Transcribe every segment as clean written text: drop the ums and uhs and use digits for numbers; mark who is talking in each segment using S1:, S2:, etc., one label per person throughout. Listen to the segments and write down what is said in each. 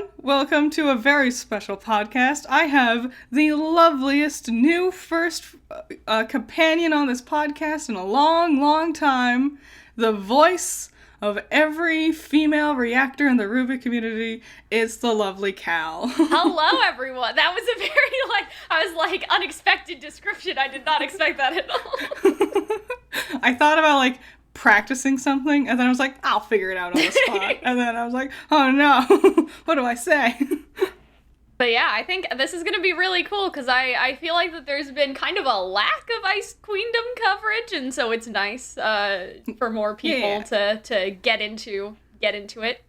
S1: everyone. Welcome to a very special podcast. I have the loveliest new first companion on this podcast in a long, long time. The voice of every female reactor in the Ruby community is the lovely Cal.
S2: Hello, everyone. That was a very, unexpected description. I did not expect that at all.
S1: I thought about, practicing something, and then I was like, I'll figure it out on the spot. And then I was like, oh no, what do I say?
S2: But yeah, I think this is going to be really cool, because I feel like that there's been kind of a lack of Ice Queendom coverage, and so it's nice for more people to get into it.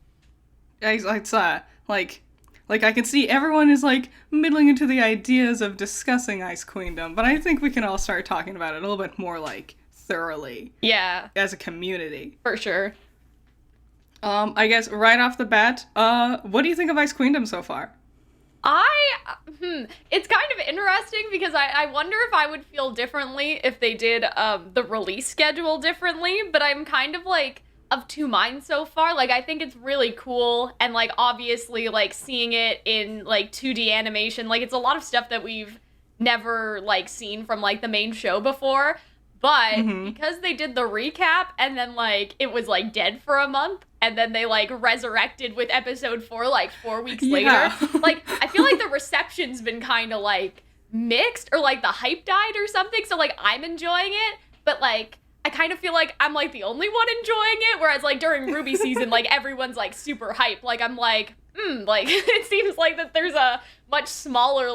S1: It's, I can see everyone is, middling into the ideas of discussing Ice Queendom, but I think we can all start talking about it a little bit more, thoroughly.
S2: Yeah.
S1: As a community.
S2: For sure.
S1: I guess right off the bat, what do you think of Ice Queendom so far?
S2: It's kind of interesting because I wonder if I would feel differently if they did the release schedule differently, but I'm kind of of two minds so far. I think it's really cool, and obviously seeing it in 2D animation, it's a lot of stuff that we've never seen from the main show before. But because they did the recap and then it was dead for a month and then they resurrected with episode 4 4 weeks later, I feel the reception's been kind of mixed, or the hype died or something. So I'm enjoying it, but I kind of feel I'm the only one enjoying it, whereas during Ruby season everyone's super hype. I'm it seems that there's a much smaller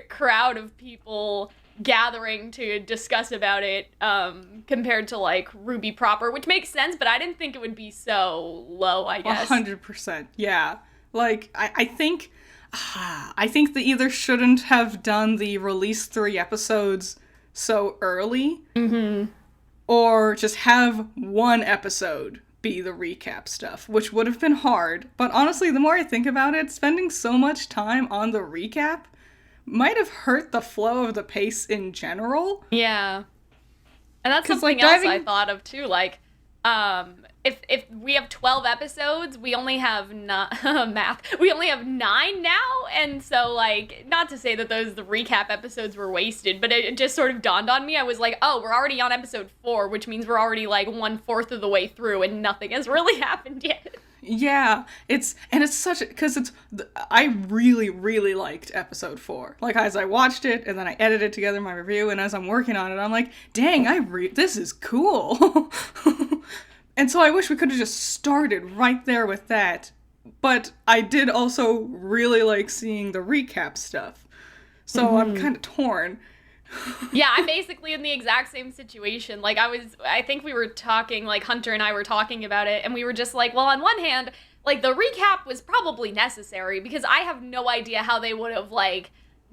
S2: crowd of people gathering to discuss about it compared to Ruby proper, which makes sense, but I didn't think it would be so low, I guess.
S1: 100%, yeah. I think they either shouldn't have done the release 3 episodes so early, or just have one episode be the recap stuff, which would have been hard. But honestly, the more I think about it, spending so much time on the recap might have hurt the flow of the pace in general.
S2: Yeah. And that's something else I thought of too. If we have 12 episodes, we only have we only have 9 now, and so not to say that the recap episodes were wasted, but it just sort of dawned on me. I was oh, we're already on episode 4, which means we're already 1/4 of the way through, and nothing has really happened yet.
S1: Yeah, I really, really liked episode 4. As I watched it, and then I edited together my review, and as I'm working on it, I'm like, dang, this is cool. And so I wish we could have just started right there with that. But I did also really like seeing the recap stuff. So I'm kind of torn.
S2: Yeah, I'm basically in the exact same situation. I think we were talking, Hunter and I were talking about it, and we were just well, on one hand, the recap was probably necessary, because I have no idea how they would have,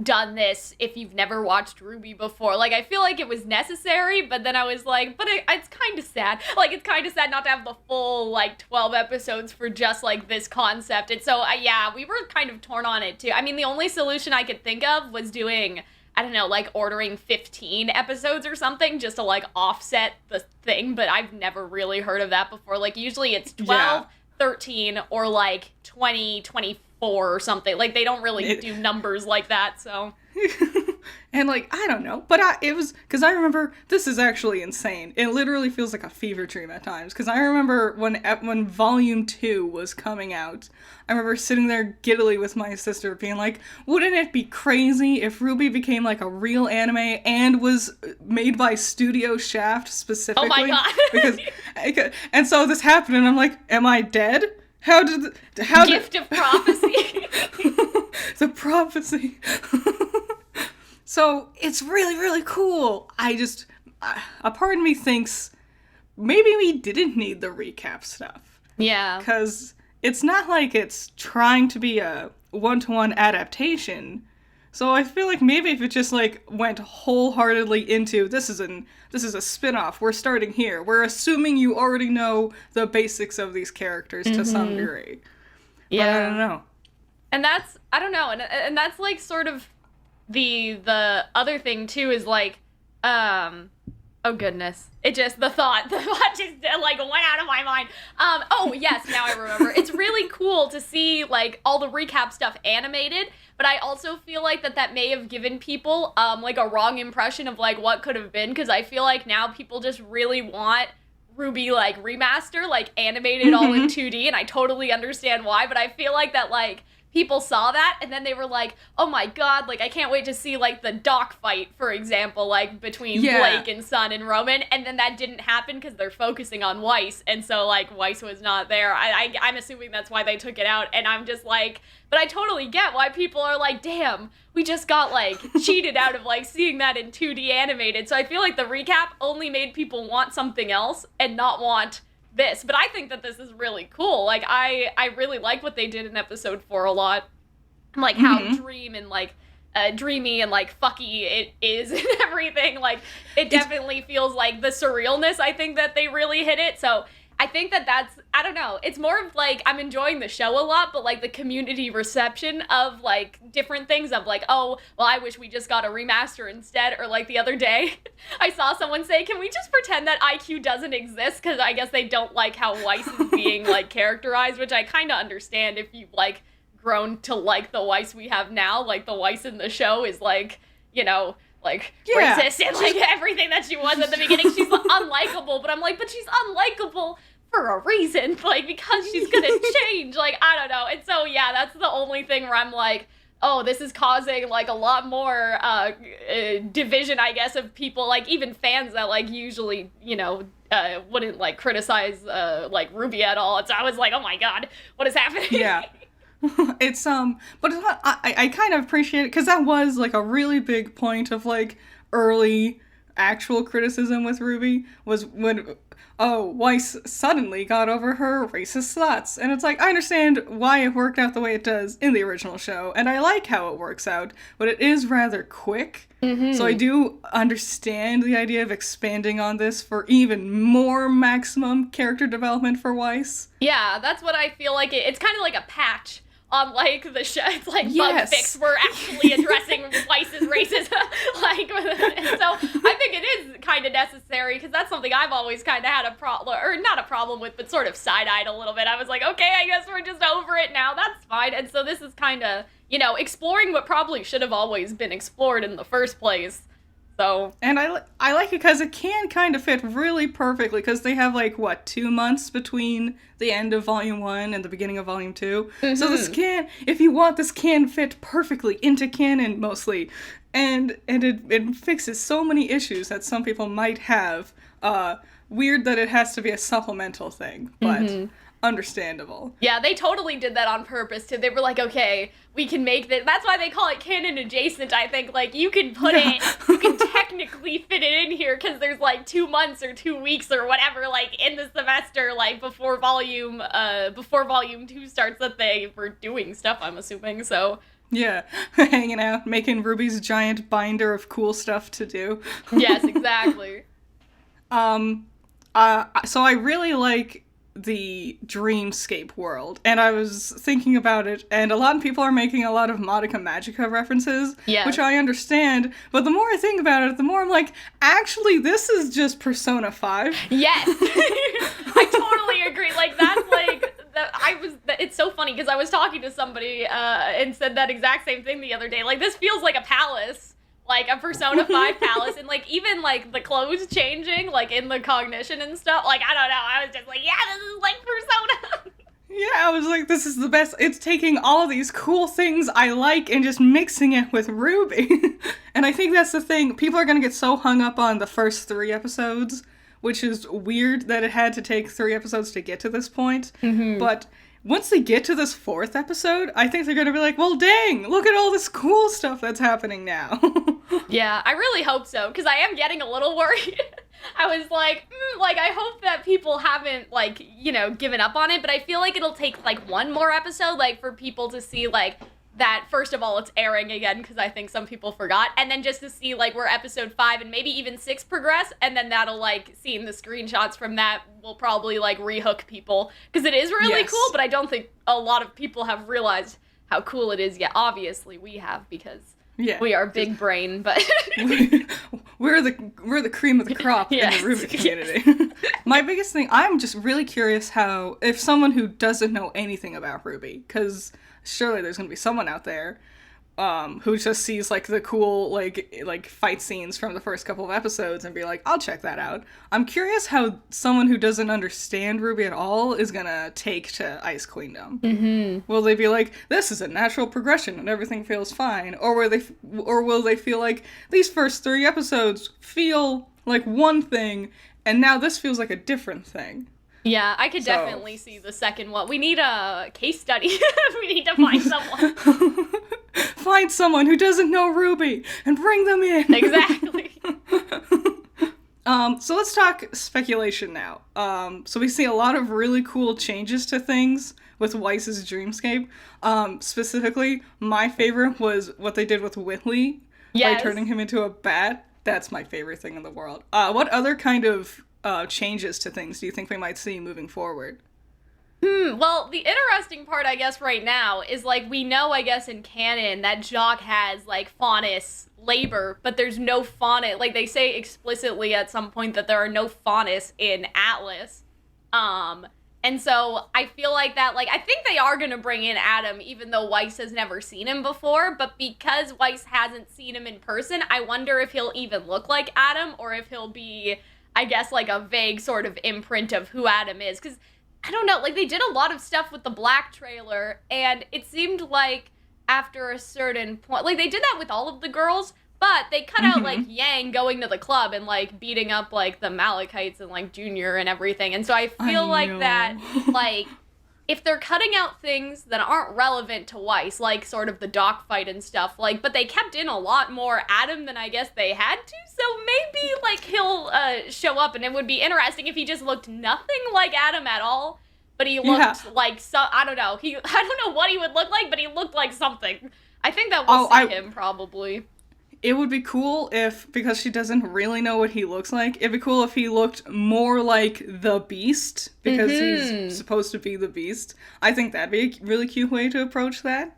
S2: done this if you've never watched Ruby before. I feel it was necessary, but then I was but it's kind of sad. It's kind of sad not to have the full, 12 episodes for just, this concept. And so, yeah, we were kind of torn on it, too. I mean, the only solution I could think of was doing, I don't know, ordering 15 episodes or something just to, offset the thing, but I've never really heard of that before. Usually it's 12, 13, or, 20, 24 or something. They don't really do numbers like that, so...
S1: And, I don't know, but it was, because I remember, this is actually insane. It literally feels like a fever dream at times, because I remember when Volume 2 was coming out, I remember sitting there giddily with my sister being wouldn't it be crazy if Ruby became, a real anime and was made by Studio Shaft specifically?
S2: Oh my god!
S1: And so this happened, and I'm am I dead?
S2: Gift of prophecy.
S1: The prophecy. So, it's really, really cool. A part of me thinks maybe we didn't need the recap stuff.
S2: Yeah.
S1: Because it's not it's trying to be a one-to-one adaptation. So I feel maybe if it just went wholeheartedly into this is a spin-off, we're starting here. We're assuming you already know the basics of these characters to some degree.
S2: Yeah.
S1: But I don't know.
S2: And that's, I don't know, and that's sort of the other thing too is Oh, goodness. The thought just, like, went out of my mind. Oh, yes, now I remember. It's really cool to see, like, all the recap stuff animated, but I also feel like that may have given people, like, a wrong impression of, like, what could have been, because I feel like now people just really want RWBY, like, remaster, like, animated all in 2D, and I totally understand why, but I feel like that, like, people saw that, and then they were like, oh my god, like, I can't wait to see, like, the dock fight, for example, like, between Blake and Sun and Roman, and then that didn't happen because they're focusing on Weiss, and so, like, Weiss was not there. I'm assuming that's why they took it out, and I'm just like, but I totally get why people are like, damn, we just got, like, cheated out of, like, seeing that in 2D animated, so I feel like the recap only made people want something else and not want this, but I think that this is really cool. Like, I really like what they did in episode 4 a lot. Like, how dreamy and, like, fucky it is and everything. Like, it definitely feels like the surrealness, I think, that they really hit it. So I think that's, I don't know, it's more of, like, I'm enjoying the show a lot, but, like, the community reception of, like, different things of, like, oh, well, I wish we just got a remaster instead, or, like, the other day, I saw someone say, can we just pretend that IQ doesn't exist, because I guess they don't like how Weiss is being, like, characterized, which I kind of understand if you've, like, grown to like the Weiss we have now, like, the Weiss in the show is, like, you know, like, racist and, like, everything that she was at the beginning. She's unlikable, but I'm like, but she's unlikable for a reason, like, because she's gonna change, like, I don't know. And so, yeah, that's the only thing where I'm like, oh, this is causing, like, a lot more division, I guess, of people, like, even fans that, like, usually, you know, wouldn't, like, criticize, like, RWBY at all. And so I was like, oh my god, what is happening?
S1: Yeah. It's, but it's not, I kind of appreciate it, because that was, like, a really big point of, like, early actual criticism with RWBY, was when, Weiss suddenly got over her racist thoughts, and it's like, I understand why it worked out the way it does in the original show, and I like how it works out, but it is rather quick, so I do understand the idea of expanding on this for even more maximum character development for Weiss.
S2: Yeah, that's what I feel like. It's kind of like a patch on, like, the show. It's like, bug fix, we're actually addressing Weiss's racism. Like, and so I think it is kind of necessary, because that's something I've always kind of had a problem, or not a problem with, but sort of side-eyed a little bit. I was like, okay, I guess we're just over it now, that's fine. And so this is kind of, you know, exploring what probably should have always been explored in the first place. So, and
S1: I like it because it can kind of fit really perfectly, because they have, like, what, 2 months between the end of Volume 1 and the beginning of Volume 2? So this can, if you want, this can fit perfectly into canon, mostly. And it fixes so many issues that some people might have. Weird that it has to be a supplemental thing, but understandable.
S2: Yeah, they totally did that on purpose, too. They were like, okay, we can make this. That's why they call it canon adjacent, I think. Like, you can put it, you can technically fit it in here, because there's, like, 2 months or 2 weeks or whatever, like, in the semester, like, before volume 2 starts, that they were doing stuff, I'm assuming, so.
S1: Yeah, hanging out, making RWBY's giant binder of cool stuff to do.
S2: Yes, exactly.
S1: So I really like the Dreamscape world, and I was thinking about it, and a lot of people are making a lot of Madoka Magica references, which I understand, but the more I think about it, the more I'm like, actually, this is just Persona 5.
S2: Yes! I totally agree, like, that's, like, it's so funny, because I was talking to somebody, and said that exact same thing the other day, like, this feels like a palace, like a Persona 5 palace, and, like, even, like, the clothes changing, like, in the cognition and stuff, like, I don't know, I was just like, yeah, this is like Persona.
S1: Yeah, I was like, this is the best. It's taking all these cool things I like and just mixing it with RWBY. And I think that's the thing. People are going to get so hung up on the first 3 episodes, which is weird that it had to take 3 episodes to get to this point. But once they get to this 4th episode, I think they're going to be like, well, dang, look at all this cool stuff that's happening now.
S2: Yeah, I really hope so, because I am getting a little worried. I was like, I hope that people haven't, like, you know, given up on it, but I feel like it'll take, like, 1 more episode, like, for people to see, like, that, first of all, it's airing again, because I think some people forgot, and then just to see, like, where episode 5 and maybe even 6 progress, and then that'll, like, seeing the screenshots from that will probably, like, rehook people, because it is really cool, but I don't think a lot of people have realized how cool it is yet. Obviously, we have, because we are big brain, but...
S1: we're the cream of the crop in the Ruby community. My biggest thing, I'm just really curious how, if someone who doesn't know anything about Ruby, because surely there's going to be someone out there who just sees like the cool like fight scenes from the first couple of episodes and be like, I'll check that out. I'm curious how someone who doesn't understand Ruby at all is gonna take to Ice Queendom. Mm-hmm. Will they be like, this is a natural progression and everything feels fine, or will they feel like these first 3 episodes feel like one thing and now this feels like a different thing?
S2: Yeah, I could definitely see the second one. We need a case study. We need to find someone.
S1: Find someone who doesn't know Ruby and bring them in.
S2: Exactly.
S1: So let's talk speculation now. So we see a lot of really cool changes to things with Weiss's Dreamscape. Specifically, my favorite was what they did with Whitley by turning him into a bat. That's my favorite thing in the world. What other kind of changes to things do you think we might see moving forward?
S2: Well, the interesting part, I guess, right now is, like, we know, I guess, in canon that Jock has, like, Faunus labor, but there's no Faunus. Like, they say explicitly at some point that there are no Faunus in Atlas. And so I feel like that, like, I think they are going to bring in Adam, even though Weiss has never seen him before, but because Weiss hasn't seen him in person, I wonder if he'll even look like Adam, or if he'll be, I guess, like, a vague sort of imprint of who Adam is, because I don't know, like, they did a lot of stuff with the Black trailer, and it seemed like after a certain point, like, they did that with all of the girls, but they cut out, like, Yang going to the club and, like, beating up, like, the Malachites and, like, Junior and everything, and so I feel like that, like, if they're cutting out things that aren't relevant to Weiss, like, sort of the Doc fight and stuff, like, but they kept in a lot more Adam than I guess they had to, so maybe, like, he'll show up, and it would be interesting if he just looked nothing like Adam at all, but he looked like, I don't know, I don't know what he would look like, but he looked like something. I think that we'll see him, probably.
S1: It would be cool if, because she doesn't really know what he looks like, it'd be cool if he looked more like the Beast, because he's supposed to be the Beast. I think that'd be a really cute way to approach that.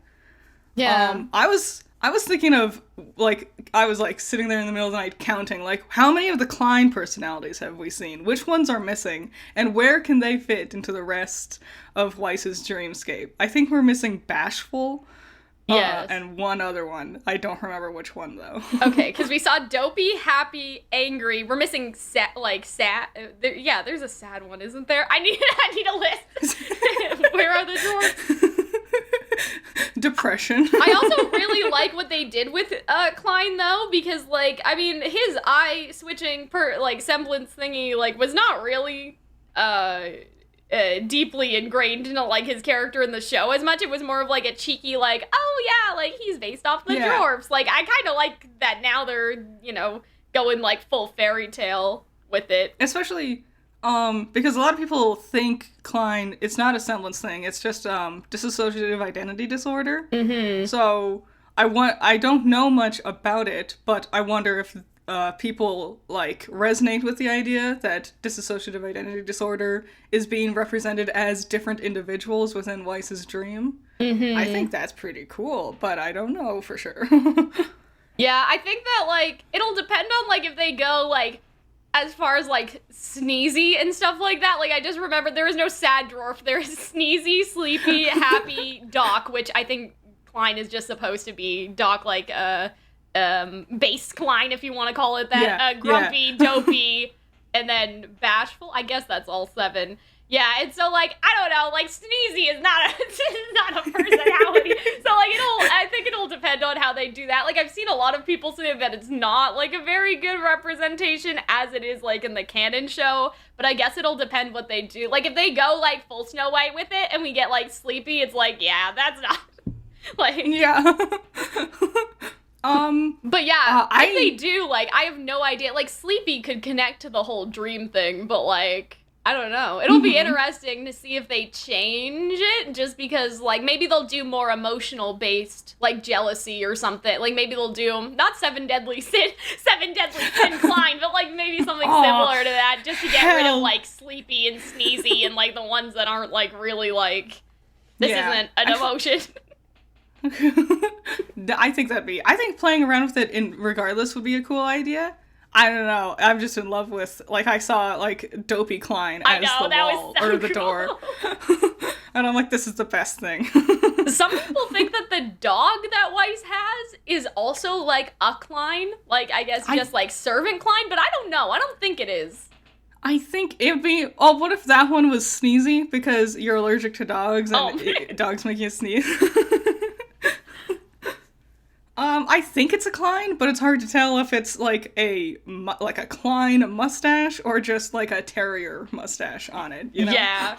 S2: Yeah.
S1: I was thinking of, like, I was, like, sitting there in the middle of the night counting, like, how many of the Calxiyn personalities have we seen? Which ones are missing? And where can they fit into the rest of Weiss's Dreamscape? I think we're missing Bashful.
S2: Yes.
S1: And one other one. I don't remember which one, though.
S2: Okay, because we saw Dopey, Happy, Angry. We're missing sad. There's a sad one, isn't there? I need a list. Where are the dwarves?
S1: Depression.
S2: I also really like what they did with Calxiyn, though, because, like, I mean, his eye switching semblance thingy, like, was not really deeply ingrained into, like, his character in the show as much. It was more of, like, a cheeky, like, oh, yeah, like, he's based off the dwarves. Like, I kind of like that now they're, you know, going, like, full fairy tale with it.
S1: Especially, because a lot of people think Calxiyn, it's not a semblance thing, it's just, dissociative identity disorder. Mm-hmm. So, I don't know much about it, but I wonder if people, like, resonate with the idea that dissociative identity disorder is being represented as different individuals within Weiss's dream. Mm-hmm. I think that's pretty cool, but I don't know for sure.
S2: Yeah, I think that, like, it'll depend on, like, if they go, like, as far as, like, sneezy and stuff like that. Like, I just remembered there is no sad dwarf. There is sneezy, sleepy, happy Doc, which I think Calxiyn is just supposed to be Doc, like, base Calxiyn, if you want to call it that. Grumpy, dopey, and then bashful. I guess that's all 7. Yeah, and so, like, I don't know, like, sneezy is not a personality. So, like, I think it'll depend on how they do that. Like, I've seen a lot of people say that it's not, like, a very good representation as it is, like, in the canon show. But I guess it'll depend what they do. Like, if they go, like, full Snow White with it and we get, like, Sleepy, it's like, yeah, that's not, like...
S1: Yeah.
S2: But yeah, if they do, like, I have no idea. Like, Sleepy could connect to the whole dream thing, but, like, I don't know. It'll be interesting to see if they change it, just because, like, maybe they'll do more emotional-based, like, jealousy or something. Like, maybe they'll do, not 7 Deadly Sin Calxiyn, but, like, maybe something similar to that, just to get rid of, like, Sleepy and Sneezy and, like, the ones that aren't, like, really, like, this isn't an emotion.
S1: I think playing around with it regardless would be a cool idea. I don't know. I'm just in love with, like, I saw, like, Dopey Klein as the wall, or the door. And I'm like, this is the best thing.
S2: Some people think that the dog that Weiss has is also, like, a Klein. Like, I guess just, like, servant Klein, but I don't know. I don't think it is.
S1: I think it'd be, oh, what if that one was Sneezy? Because you're allergic to dogs, and dogs make you sneeze. I think it's a Klein, but it's hard to tell if it's, like, a Klein mustache, or just, like, a terrier mustache on it, you know?
S2: Yeah.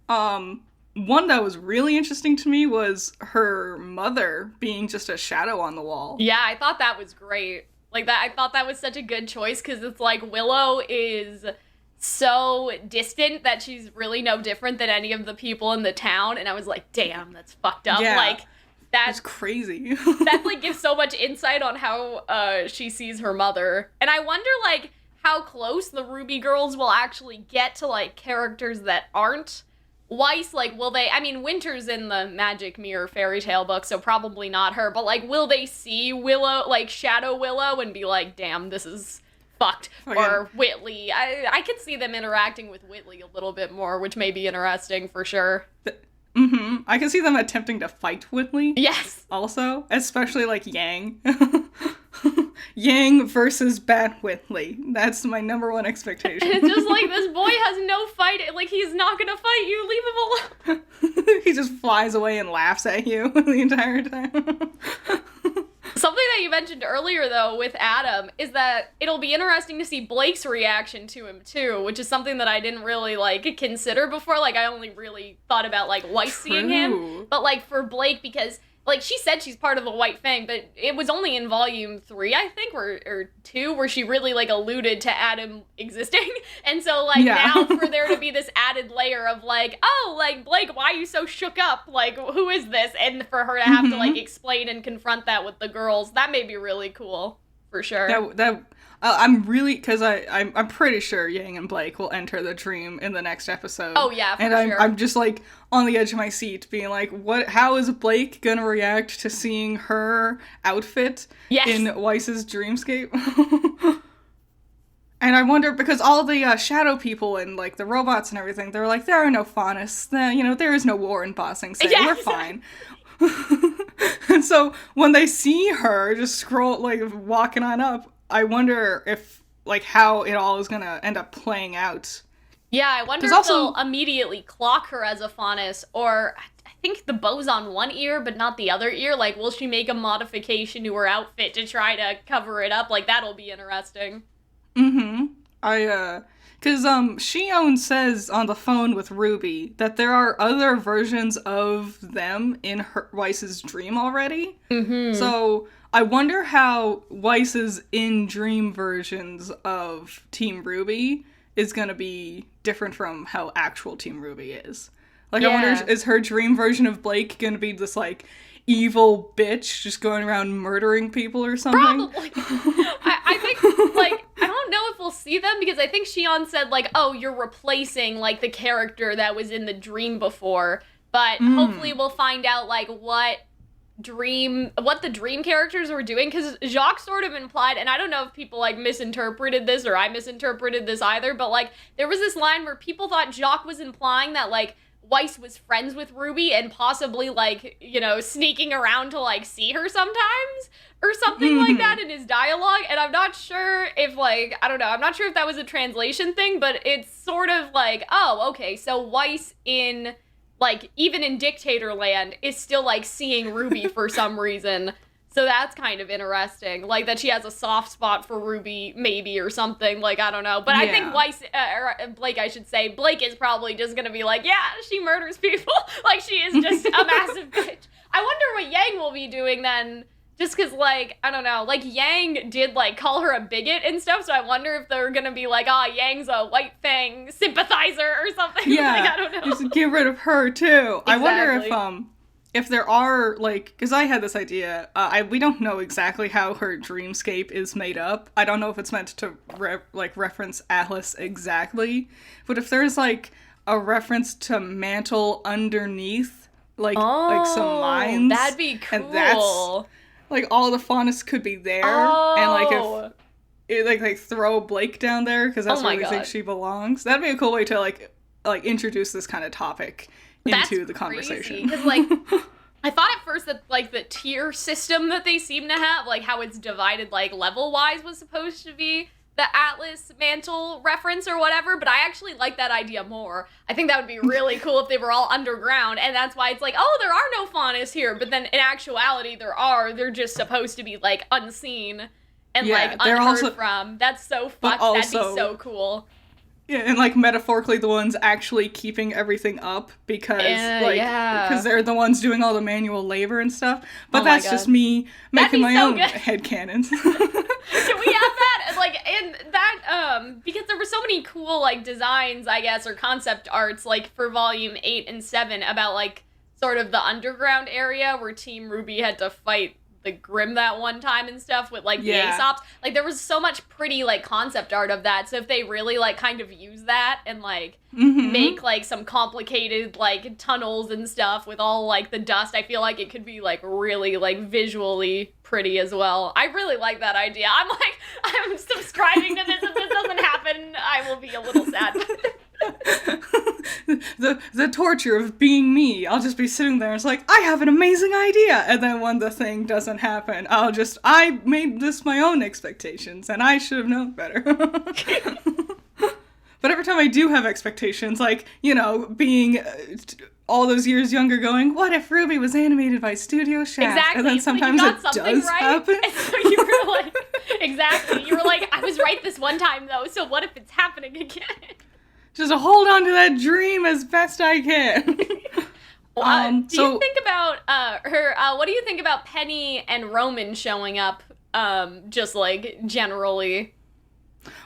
S1: One that was really interesting to me was her mother being just a shadow on the wall.
S2: Yeah, I thought that was great. Like, that, I thought that was such a good choice, because it's like, Willow is so distant that she's really no different than any of the people in the town, and I was like, damn, that's fucked up.
S1: Yeah,
S2: like,
S1: that's crazy.
S2: that, like, gives so much insight on how she sees her mother. And I wonder, like, how close the Ruby girls will actually get to, like, characters that aren't Weiss. Like, will they, I mean, Winter's in the Magic Mirror fairy tale book, so probably not her, but, like, will they see Willow, like, Shadow Willow, and be like, damn, this is fucked? Okay. Or Whitley. I could see them interacting with Whitley a little bit more, which may be interesting for sure.
S1: I can see them attempting to fight Whitley.
S2: Yes.
S1: Also, especially, like, Yang. Yang versus Bat Whitley. That's my number one expectation.
S2: It's just like, this boy has no fight. Like, he's not gonna fight you. Leave him
S1: alone. He just flies away and laughs at you the entire time.
S2: Something that you mentioned earlier, though, with Adam, is that it'll be interesting to see Blake's reaction to him, too, which is something that I didn't really, like, consider before. Like, I only really thought about, like, Weiss seeing him. But, like, for Blake, because, like, she said she's part of the White Fang, but it was only in volume 3, I think, or 2, where she really, like, alluded to Adam existing. And so, like, now for there to be this added layer of, like, oh, like, Blake, why are you so shook up? Like, who is this? And for her to have to, like, explain and confront that with the girls, that may be really cool, for sure.
S1: I'm really, because I'm pretty sure Yang and Blake will enter the dream in the next episode.
S2: Oh, yeah, for
S1: sure. And I'm just, like, on the edge of my seat, being like, how is Blake gonna react to seeing her outfit in Weiss's Dreamscape? And I wonder, because all the shadow people and, like, the robots and everything, they're like, there are no Faunus, there is no war in Bossing Say, we're fine. And so, when they see her just walking on up, I wonder if, like, how it all is gonna end up playing out.
S2: Yeah, I wonder if they'll immediately clock her as a Faunus, or I think the bow's on one ear, but not the other ear. Like, will she make a modification to her outfit to try to cover it up? Like, that'll be interesting.
S1: Because, Shion says on the phone with Ruby that there are other versions of them in Weiss's dream already. So, I wonder how Weiss's in-dream versions of Team Ruby is gonna be different from how actual Team Ruby is. Like, I wonder, is her dream version of Blake gonna be this, like, evil bitch just going around murdering people or something?
S2: Probably. I think, like, I don't know if we'll see them, because I think Shion said, like, oh, you're replacing, like, the character that was in the dream before, but hopefully we'll find out, like, what the dream characters were doing, because Jacques sort of implied, and I don't know if people, like, misinterpreted this, or I misinterpreted this either, but, like, there was this line where people thought Jacques was implying that, like, Weiss was friends with Ruby and possibly, like, you know, sneaking around to, like, see her sometimes or something like that in his dialogue. And I'm not sure if, like, I don't know, I'm not sure if that was a translation thing, but it's sort of like, oh, okay, so Weiss in, like, even in Dictator Land is still, like, seeing Ruby for some reason. So that's kind of interesting. Like, that she has a soft spot for Ruby, maybe, or something. Like, I don't know. But I think Blake, I should say, Blake is probably just gonna be like, yeah, she murders people. Like, she is just a massive bitch. I wonder what Yang will be doing then. Just because, like, I don't know. Like, Yang did, like, call her a bigot and stuff. So I wonder if they're gonna be like, Yang's a White Fang sympathizer or something.
S1: Yeah,
S2: like, I don't know.
S1: Just get rid of her, too. Exactly. I wonder if there are, like, because I had this idea, we don't know exactly how her dreamscape is made up. I don't know if it's meant to, reference Atlas exactly, but if there's, like, a reference to Mantle underneath, like some lines.
S2: That'd be cool.
S1: And that's, like, all the Faunus could be there. And, like, like throw Blake down there because that's where we think she belongs. That'd be a cool way to like introduce this kind of topic into the conversation.
S2: Because like I thought at first that like the tier system that they seem to have, like how it's divided like level wise, was supposed to be the Atlas mantle reference or whatever, but I actually like that idea more. I think that would be really cool if they were all underground, and that's why it's like, oh, there are no faunas here, but then in actuality there are. They're just supposed to be like unseen and like unheard from. That's so fucked. That'd be so cool.
S1: Yeah, and like metaphorically the ones actually keeping everything up because because they're the ones doing all the manual labor and stuff. But that's just me making my own headcanons.
S2: Can we have that? Like, and that, because there were so many cool, like, designs, I guess, or concept arts, like, for volume 8 and 7 about, like, sort of the underground area where Team Ruby had to fight the Grimm that one time and stuff with, like, the Aesops. Like, there was so much pretty, like, concept art of that, so if they really, like, kind of use that and, like, make, like, some complicated, like, tunnels and stuff with all, like, the dust, I feel like it could be, like, really, like, visually pretty as well. I really like that idea. I'm subscribing to this. If this doesn't happen, I will be a little sad.
S1: the torture of being me. I'll just be sitting there and it's like, I have an amazing idea, and then when the thing doesn't happen, I made this my own expectations and I should have known better. But every time I do have expectations, like, you know, being all those years younger going, what if Ruby was animated by Studio Shaft?
S2: Exactly.
S1: And then sometimes it does happen.
S2: And so you were like, exactly. You were like, I was right this one time though, so what if it's happening again?
S1: Just hold on to that dream as best I can.
S2: Do you think about what do you think about Penny and Roman showing up, just like generally?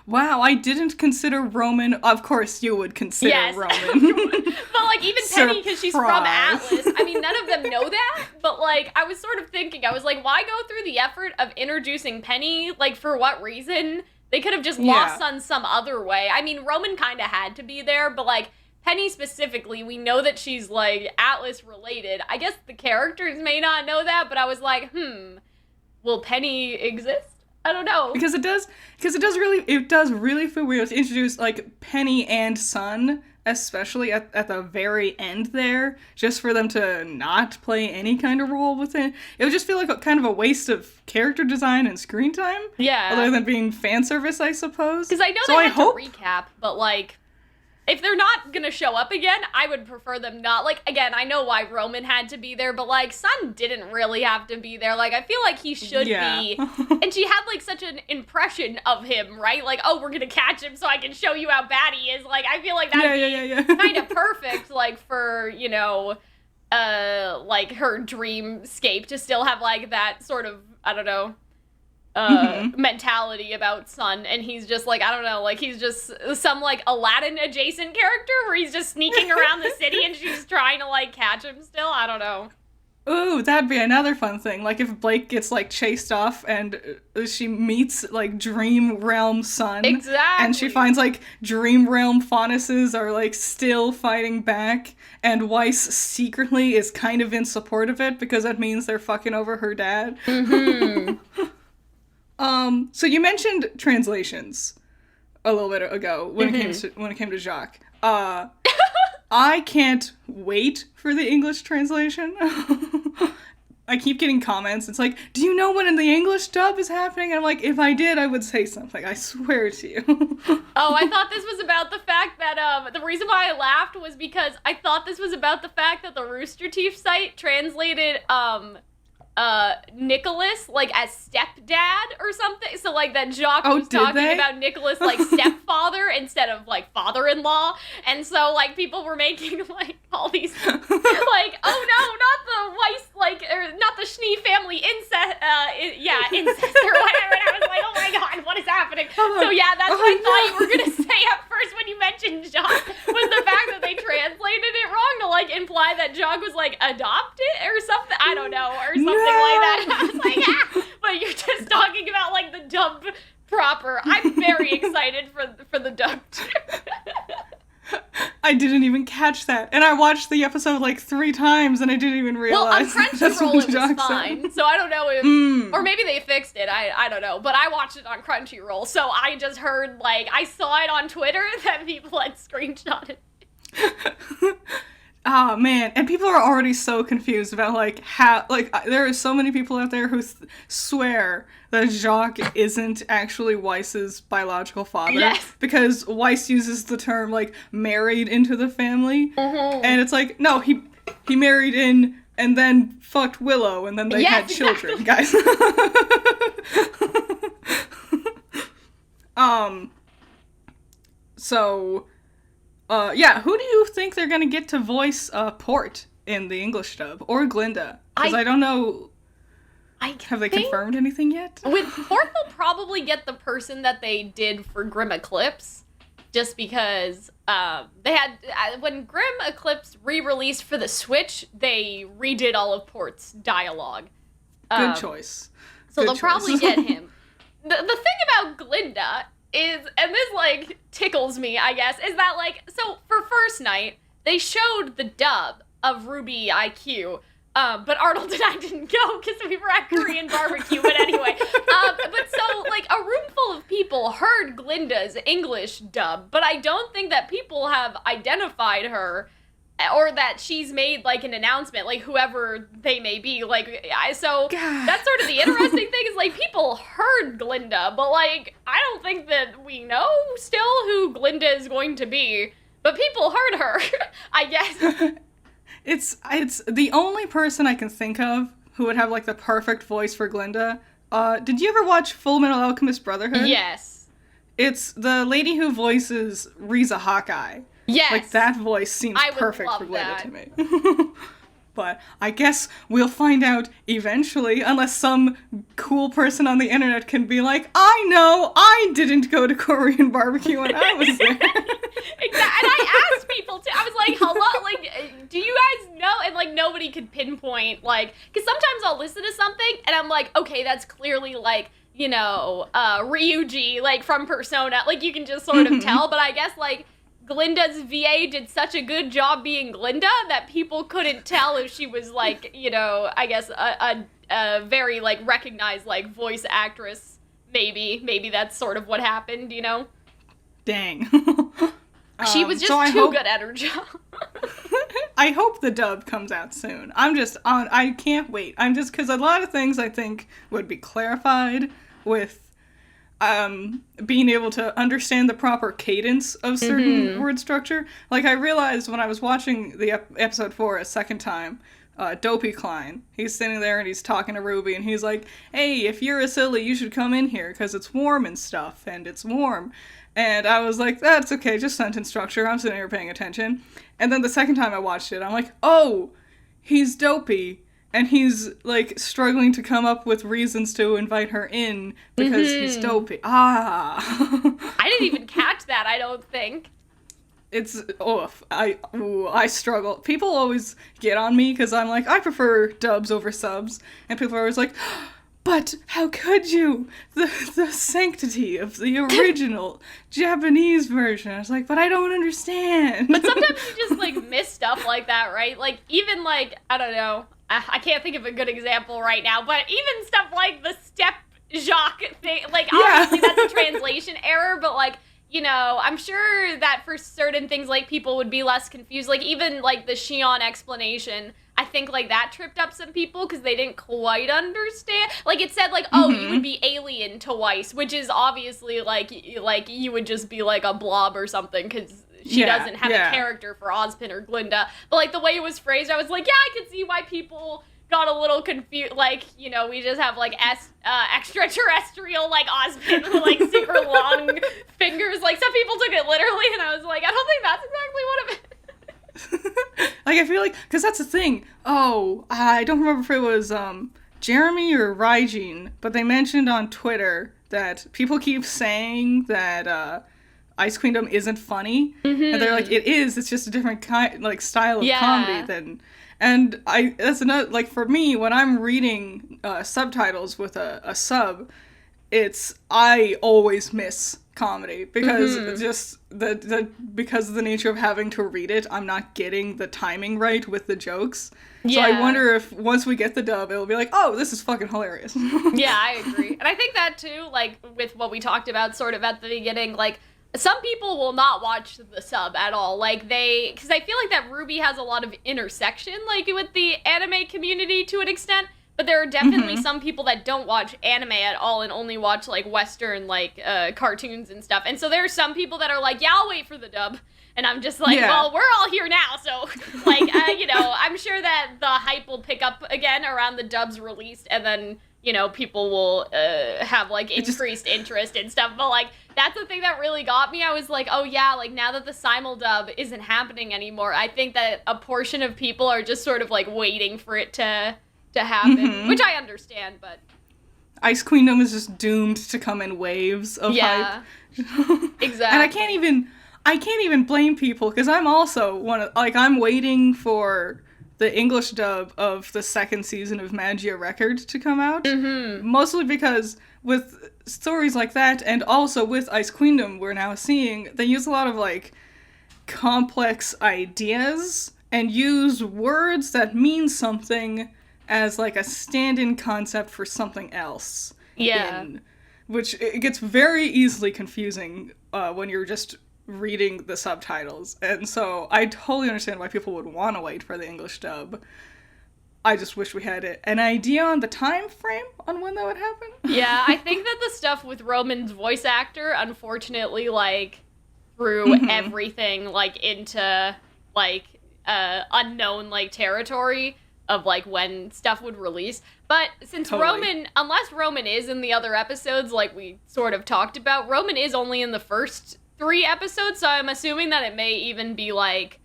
S1: Wow, I didn't consider Roman. Of course you would consider Roman.
S2: But like even Penny, because she's from Atlas. I mean, none of them know that, but like I was sort of thinking, I was like, why go through the effort of introducing Penny? Like, for what reason? They could have just lost on some other way. I mean, Roman kind of had to be there, but, like, Penny specifically, we know that she's, like, Atlas-related. I guess the characters may not know that, but I was like, will Penny exist? I don't know.
S1: Because it does really feel weird to introduce, like, Penny and Sun, especially at the very end there, just for them to not play any kind of role with it. It would just feel like kind of a waste of character design and screen time.
S2: Yeah.
S1: Other than being fan service, I suppose.
S2: Because I know they had to recap, but like, if they're not gonna show up again, I would prefer them not. Like, again, I know why Roman had to be there, but like, Sun didn't really have to be there. Like, I feel like he should be. And she had like such an impression of him, right? Like, oh, we're gonna catch him so I can show you how bad he is. Like, I feel like that'd be kind of perfect, like, for, you know, like her dreamscape to still have like that sort of, I don't know, mentality about Sun, and he's just like, I don't know, like he's just some like Aladdin adjacent character where he's just sneaking around the city and she's trying to like catch him still. I don't know.
S1: Ooh, that'd be another fun thing. Like if Blake gets like chased off and she meets like Dream Realm Sun.
S2: Exactly.
S1: And she finds like Dream Realm Faunuses are like still fighting back, and Weiss secretly is kind of in support of it because that means they're fucking over her dad. So you mentioned translations a little bit ago when it came to Jacques. I can't wait for the English translation. I keep getting comments. It's like, do you know when in the English dub is happening? And I'm like, if I did, I would say something. I swear to you.
S2: Oh, I thought this was about the fact that, the reason why I laughed was because I thought this was about the fact that the Rooster Teeth site translated, Nicholas, like, as stepdad or something. So, like, that Jacques was talking about Nicholas, like, stepfather instead of, like, father-in-law. And so, like, people were making, like, all these, like, oh, no, not the Weiss, like, or not the Schnee family incest, incest or whatever. And I was like, oh, my God, what is happening? So, yeah, that's what I thought you were going to say at first when you mentioned Jacques, was the fact that they translated it wrong to, like, imply that Jacques was, like, adopted or something. I don't know, or something. Like that. I was like, but you're just talking about like the dub proper. I'm very excited for the dub too.
S1: I didn't even catch that. And I watched the episode like 3 times and I didn't even realize.
S2: Well, on Crunchyroll it was fine, so I don't know if... Or maybe they fixed it, I don't know. But I watched it on Crunchyroll, so I just heard, like, I saw it on Twitter that people had screenshotted it.
S1: Oh, man. And people are already so confused about, like, how... Like, there are so many people out there who swear that Jacques isn't actually Weiss's biological father.
S2: Yes.
S1: Because Weiss uses the term, like, married into the family. Mm-hmm. And it's like, no, he married in and then fucked Willow and then they had children, guys. So... yeah, who do you think they're gonna get to voice Port in the English dub? Or Glinda? Because I don't know... Have they confirmed anything yet?
S2: With Port, they'll probably get the person that they did for Grim Eclipse. Just because they had... when Grim Eclipse re-released for the Switch, they redid all of Port's dialogue.
S1: Good choice.
S2: So they'll probably get him. The thing about Glinda... is, and this, like, tickles me, I guess, is that, like, so for first night, they showed the dub of Ruby IQ, but Arnold and I didn't go because we were at Korean barbecue, but anyway. But so, like, a room full of people heard Glinda's English dub, but I don't think that people have identified her or that she's made, like, an announcement, like, whoever they may be, like, so God. That's sort of the interesting thing is, like, people heard Glinda, but, like, I don't think that we know still who Glinda is going to be, but people heard her, I guess.
S1: It's the only person I can think of who would have, like, the perfect voice for Glinda. Did you ever watch Full Metal Alchemist Brotherhood?
S2: Yes.
S1: It's the lady who voices Riza Hawkeye.
S2: Yes.
S1: Like, that voice seems perfect for Glinda
S2: that.
S1: to me. But I guess we'll find out eventually, unless some cool person on the internet can be like, I know, I didn't go to Korean barbecue when I was there.
S2: Exactly. And I asked people to, I was like, hello, like, do you guys know? And, like, nobody could pinpoint, like, because sometimes I'll listen to something, and I'm like, okay, that's clearly, like, you know, Ryuji, like, from Persona. Like, you can just sort of tell, but I guess, like, Glinda's VA did such a good job being Glinda that people couldn't tell if she was, like, you know, I guess a very, like, recognized, like, voice actress. Maybe that's sort of what happened, you know?
S1: Dang.
S2: She was just too good at her job.
S1: I hope the dub comes out soon. I can't wait. Because a lot of things I think would be clarified with being able to understand the proper cadence of certain word structure. Like, I realized when I was watching the episode 4 a second time, Dopey Klein, he's sitting there and he's talking to Ruby and he's like, hey, if you're a silly, you should come in here because it's warm and stuff, and it's warm. And I was like, that's okay, just sentence structure, I'm sitting here paying attention. And then the second time I watched it, I'm like, oh, he's Dopey. And he's, like, struggling to come up with reasons to invite her in because he's dopey. I
S2: didn't even catch that, I don't think.
S1: It's, I struggle. People always get on me because I'm like, I prefer dubs over subs. And people are always like, but how could you? The sanctity of the original Japanese version. I was like, but I don't understand.
S2: But sometimes you just, like, miss stuff like that, right? Like, even, like, I don't know. I can't think of a good example right now, but even stuff like the Step Jacques thing, like, obviously that's a translation error, but, like, you know, I'm sure that for certain things, like, people would be less confused. Like, even, like, the Shion explanation, I think, like, that tripped up some people because they didn't quite understand. Like, it said, like, oh, you would be alien to Weiss, which is obviously, like you would just be, like, a blob or something because she doesn't have a character for Ozpin or Glinda. But, like, the way it was phrased, I was like, yeah, I could see why people got a little confused. Like, you know, we just have, like, extraterrestrial, like, Ozpin with, like, super long fingers. Like, some people took it literally, and I was like, I don't think that's exactly what it meant.
S1: Like, I feel like, because that's the thing. Oh, I don't remember if it was Jeremy or Raijin, but they mentioned on Twitter that people keep saying that Ice Queendom isn't funny, and they're like, it is. It's just a different kind, like, style of comedy than. And that's another, like, for me, when I'm reading subtitles with a sub, I always miss comedy because just because of the nature of having to read it, I'm not getting the timing right with the jokes. Yeah. So I wonder if once we get the dub, it'll be like, oh, this is fucking hilarious.
S2: Yeah, I agree. And I think that too, like with what we talked about sort of at the beginning, like some people will not watch the sub at all. Like because I feel like that RWBY has a lot of intersection, like with the anime community to an extent. But there are definitely some people that don't watch anime at all and only watch, like, Western, like, cartoons and stuff. And so there are some people that are like, yeah, I'll wait for the dub. And I'm just like, well, we're all here now. So, like, you know, I'm sure that the hype will pick up again around the dub's released. And then, you know, people will have, like, increased interest and stuff. But, like, that's the thing that really got me. I was like, oh, yeah, like, now that the simuldub isn't happening anymore, I think that a portion of people are just sort of, like, waiting for it to happen, which I understand, but
S1: Ice Queendom is just doomed to come in waves of hype.
S2: Exactly.
S1: And I can't even blame people because I'm also I'm waiting for the English dub of the second season of Magia Record to come out. Mostly because with stories like that and also with Ice Queendom we're now seeing they use a lot of like complex ideas and use words that mean something as, like, a stand-in concept for something else.
S2: Yeah.
S1: Which it gets very easily confusing when you're just reading the subtitles. And so I totally understand why people would want to wait for the English dub. I just wish we had an idea on the time frame on when that would happen.
S2: Yeah, I think that the stuff with Roman's voice actor, unfortunately, like, threw everything, like, into, like, unknown, like, territory of, like, when stuff would release. But since unless Roman is in the other episodes, like we sort of talked about, Roman is only in the first 3 episodes, so I'm assuming that it may even be, like,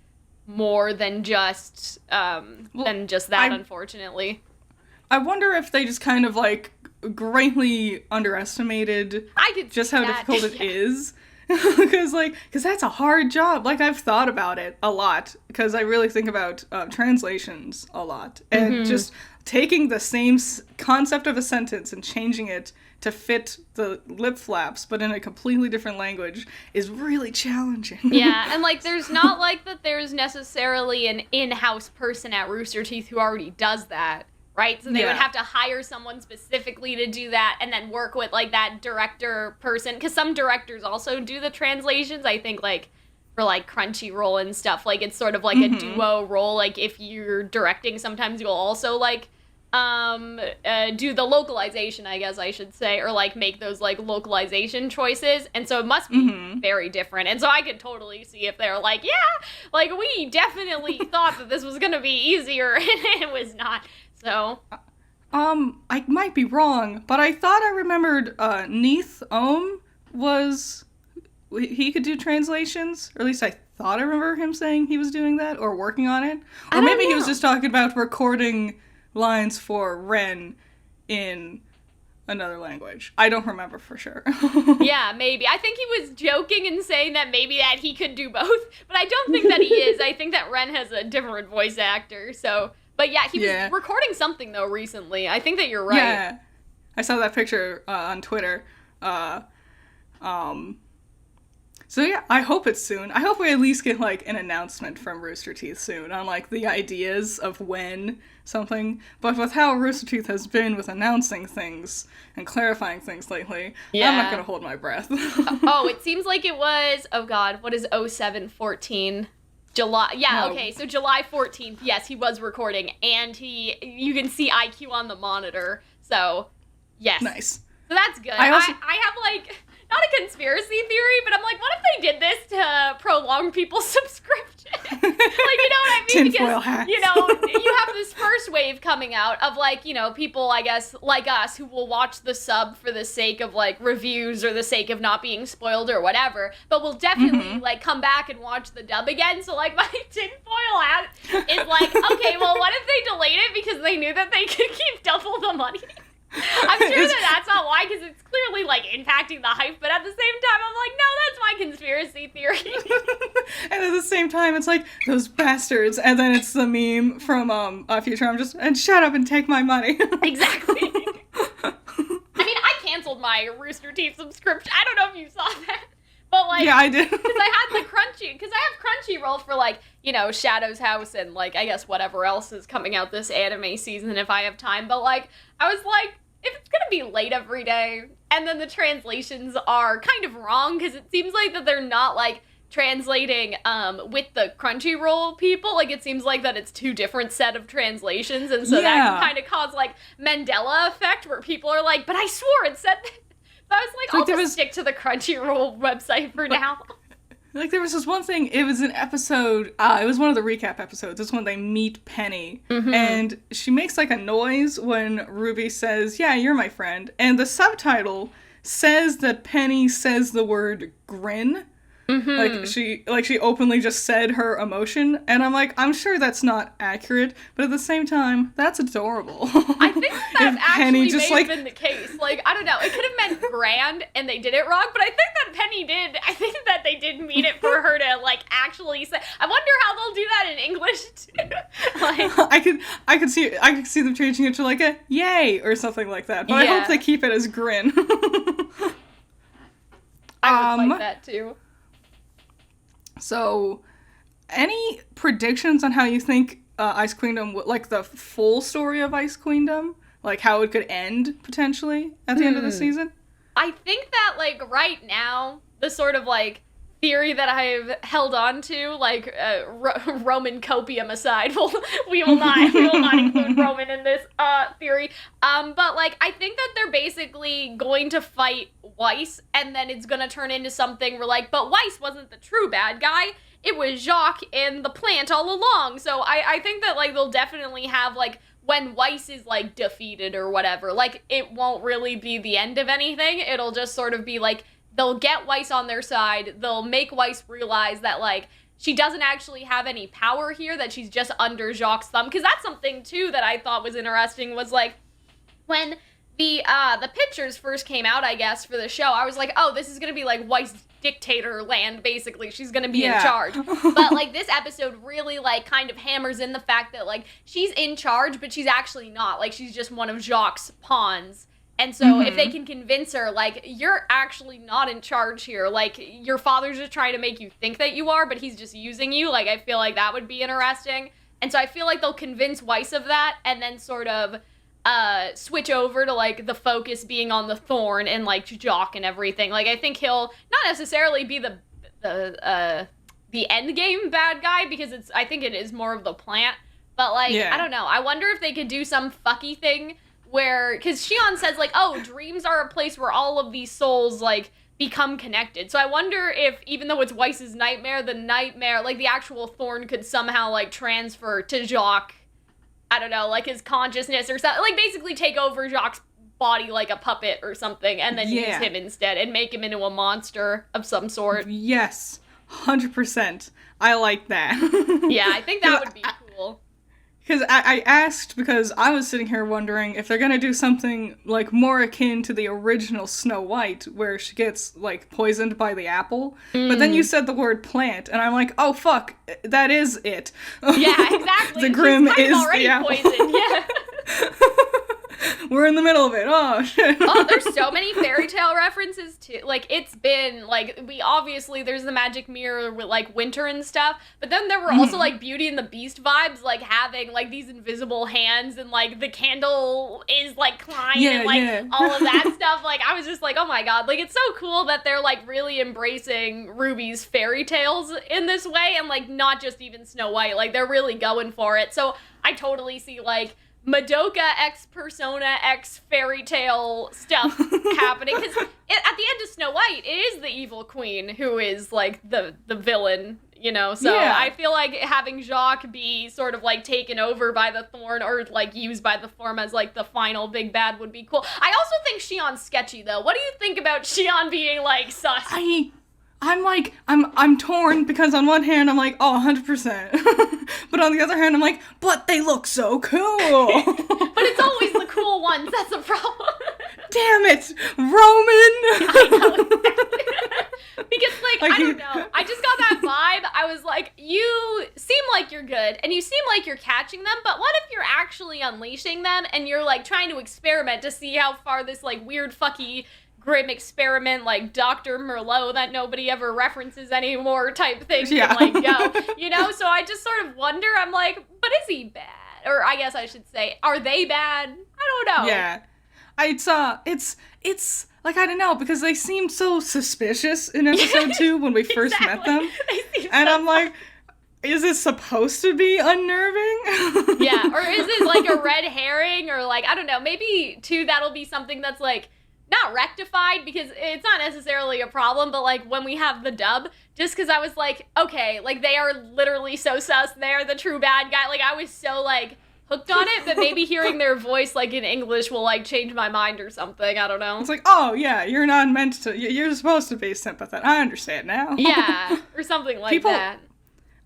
S2: more than just that, unfortunately. I
S1: wonder if they just kind of, like, greatly underestimated just how difficult it is. Because that's a hard job. Like, I've thought about it a lot, because I really think about translations a lot. And just taking the same concept of a sentence and changing it to fit the lip flaps, but in a completely different language, is really challenging.
S2: Yeah, and, like, there's not, like, that there's necessarily an in-house person at Rooster Teeth who already does that. Right? So they would have to hire someone specifically to do that and then work with, like, that director person. Because some directors also do the translations, I think, like, for, like, Crunchyroll and stuff. Like, it's sort of like a duo role. Like, if you're directing, sometimes you'll also, like, do the localization, I guess I should say. Or, like, make those, like, localization choices. And so it must be very different. And so I could totally see if they're like, yeah, like, we definitely thought that this was going to be easier. And it was not. So,
S1: I might be wrong, but I thought I remembered Neith Ohm he could do translations, or at least I thought I remember him saying he was doing that, or working on it. Or maybe he was just talking about recording lines for Ren in another language. I don't remember for sure.
S2: Yeah, maybe. I think he was joking and saying that maybe that he could do both, but I don't think that he is. I think that Ren has a different voice actor, so... But yeah, he was recording something, though, recently. I think that you're right.
S1: Yeah. I saw that picture on Twitter. So yeah, I hope it's soon. I hope we at least get, like, an announcement from Rooster Teeth soon on, like, the ideas of when something. But with how Rooster Teeth has been with announcing things and clarifying things lately, I'm not gonna hold my breath.
S2: It seems like it was, oh god, what is 0714? July, okay, so July 14th, yes, he was recording, and you can see IQ on the monitor, so, yes.
S1: Nice.
S2: So that's good. I have, like, not a conspiracy theory, but I'm like, what if they did this to prolong people's subscription? Like, you know what I mean?
S1: Tinfoil hats.
S2: You know, you have this first wave coming out of, like, you know, people, I guess, like us, who will watch the sub for the sake of, like, reviews or the sake of not being spoiled or whatever, but will definitely, like, come back and watch the dub again. So, like, my tinfoil hat is like, okay, well, what if they delayed it because they knew that they could keep double the money? I'm sure that's not why, because it's clearly, like, impacting the hype, but at the same time, I'm like, no, that's my conspiracy theory.
S1: And at the same time, it's like, those bastards, and then it's the meme from Futurama, and shut up and take my money.
S2: Exactly. I mean, I canceled my Rooster Teeth subscription. I don't know if you saw that. But, like,
S1: yeah, I did.
S2: Because I had the because I have Crunchyroll for, like, you know, Shadow's House and, like, I guess whatever else is coming out this anime season if I have time. But, like, I was like, if it's gonna be late every day, and then the translations are kind of wrong, because it seems like that they're not, like, translating with the Crunchyroll people. Like, it seems like that it's two different set of translations, and so that can kind of cause, like, Mandela effect, where people are like, but I swore it said that. So I was like, I'll just stick to the Crunchyroll website for now.
S1: Like, there was this one thing, it was an episode, it was one of the recap episodes, it's when they meet Penny, and she makes, like, a noise when Ruby says, yeah, you're my friend, and the subtitle says that Penny says the word grin. Like she openly just said her emotion, and I'm like, I'm sure that's not accurate, but at the same time, that's adorable.
S2: I think that actually may have been the case. Like, I don't know, it could have meant grand, and they did it wrong, but I think that Penny did. I think that they did mean it for her to, like, actually say. I wonder how they'll do that in English too. Like,
S1: I could see them changing it to, like, a yay or something like that, but I hope they keep it as grin.
S2: I would like that too.
S1: So, any predictions on how you think Ice Queendom, like the full story of Ice Queendom, like how it could end potentially at the end of the season?
S2: I think that, like, right now, the sort of, like, theory that I've held on to, like, Roman copium aside, we will not include Roman in this theory. But, like, I think that they're basically going to fight Weiss, and then it's gonna turn into something where, like, but Weiss wasn't the true bad guy. It was Jacques and the plant all along. So I think that, like, they'll definitely have, like, when Weiss is, like, defeated or whatever, like, it won't really be the end of anything. It'll just sort of be, like, they'll get Weiss on their side. They'll make Weiss realize that, like, she doesn't actually have any power here, that she's just under Jacques' thumb. Because that's something, too, that I thought was interesting, was, like, when the pictures first came out, I guess, for the show, I was like, oh, this is gonna be, like, Weiss dictator land, basically. She's gonna be in charge. But, like, this episode really, like, kind of hammers in the fact that, like, she's in charge, but she's actually not. Like, she's just one of Jacques' pawns. And so if they can convince her, like, you're actually not in charge here, like, your father's just trying to make you think that you are, but he's just using you, like, I feel like that would be interesting. And so I feel like they'll convince Weiss of that, and then sort of switch over to, like, the focus being on the Thorn and, like, Jacques and everything. Like, I think he'll not necessarily be the end game bad guy, because I think it is more of the plant. But, like, I don't know. I wonder if they could do some fucky thing where, because Shion says, like, oh, dreams are a place where all of these souls, like, become connected. So I wonder if, even though it's Weiss's nightmare, the nightmare, like, the actual Thorn could somehow, like, transfer to Jacques, I don't know, like, his consciousness or something, like, basically take over Jacques' body like a puppet or something, and then use him instead, and make him into a monster of some sort.
S1: Yes, 100%. I like that.
S2: Yeah, I think that would be cool.
S1: Because I asked because I was sitting here wondering if they're gonna do something, like, more akin to the original Snow White, where she gets, like, poisoned by the apple. But then you said the word plant, and I'm like, oh, fuck, that is it.
S2: Yeah, exactly.
S1: The Grim is
S2: already
S1: the apple.
S2: Poisoned, yeah.
S1: We're in the middle of it. Oh, shit.
S2: Oh, there's so many fairy tale references, too. Like, it's been, like, there's the magic mirror with, like, winter and stuff, but then there were also, like, Beauty and the Beast vibes, like, having, like, these invisible hands, and, like, the candle is, like, Klein, and, like, all of that stuff. Like, I was just like, oh my god. Like, it's so cool that they're, like, really embracing Ruby's fairy tales in this way, and, like, not just even Snow White. Like, they're really going for it. So I totally see, like, Madoka X Persona X fairy tale stuff happening, because at the end of Snow White, it is the evil queen who is, like, the villain, you know, so I feel like having Jacques be sort of, like, taken over by the Thorn, or, like, used by the Thorn as, like, the final big bad would be cool. I also think Shion's sketchy, though. What do you think about Shion being, like, sus?
S1: I'm like, I'm torn, because on one hand, I'm like, oh, 100%. But on the other hand, I'm like, but they look so cool.
S2: But it's always the cool ones, that's the problem.
S1: Damn it, Roman!
S2: I know, exactly. Because, like, I don't know. I just got that vibe. I was like, you seem like you're good, and you seem like you're catching them, but what if you're actually unleashing them, and you're, like, trying to experiment to see how far this, like, weird, fucky grim experiment, like Dr. Merlot that nobody ever references anymore type thing
S1: Yeah.
S2: can, like, go, you know? So I just sort of wonder, I'm like, but is he bad? Or I guess I should say, are they bad? I don't know.
S1: Yeah. It's like, I don't know, because they seemed so suspicious in episode 2 when we first met them. And I'm like, is it supposed to be unnerving?
S2: Yeah, or is it like a red herring, or like, I don't know, maybe too that'll be something that's like not rectified, because it's not necessarily a problem, but like when we have the dub, just because I was like, okay, like they are literally so sus, they're the true bad guy, like I was so like hooked on it, but maybe hearing their voice like in English will like change my mind or something, I don't know.
S1: It's like, oh yeah, you're not meant to, you're supposed to be sympathetic. I understand now.
S2: Yeah, or something like that.